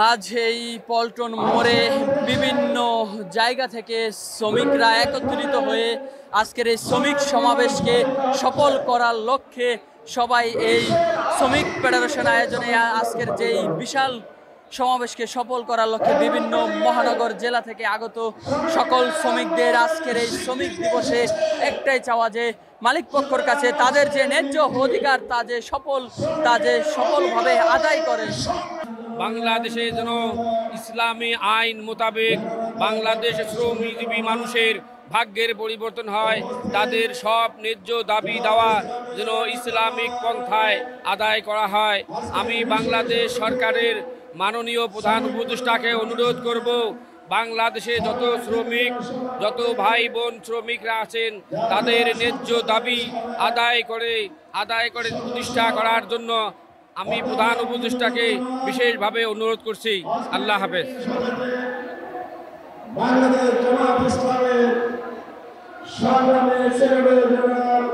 আজ এই পল্টন মোড়ে বিভিন্ন জায়গা থেকে শ্রমিকরা একত্রিত হয়ে আজকের এই শ্রমিক সমাবেশকে সফল করার লক্ষ্যে সবাই এই শ্রমিক ফেডারেশন আয়োজনে আজকের যেই বিশাল সমাবেশকে সফল করার লক্ষ্যে বিভিন্ন মহানগর জেলা থেকে আগত সকল শ্রমিকদের আজকের এই শ্রমিক দিবসে একটাই চাওয়া যে মালিক পক্ষের কাছে তাদের যে ন্যায্য অধিকার তা যে সফলভাবে আদায় করে। বাংলাদেশে যেন ইসলামী আইন মোতাবেক বাংলাদেশের শ্রমজীবী মানুষের ভাগ্যের পরিবর্তন হয়, তাদের সব ন্যায্য দাবি দেওয়া যেন ইসলামিক পন্থায় আদায় করা হয়। আমি বাংলাদেশ সরকারের মাননীয় প্রধান উপদেষ্টাকে অনুরোধ করব, বাংলাদেশে যত ভাই বোন শ্রমিকরা আছেন তাদের ন্যায্য দাবি আদায় করে প্রতিষ্ঠা করার জন্য আমি প্রধান উপদেষ্টাকে বিশেষভাবে অনুরোধ করছি। আল্লাহ হাফেজ। বাংলাদেশ জামাত ইসলামের সংগ্রামী সেক্রেটারি জেনারেল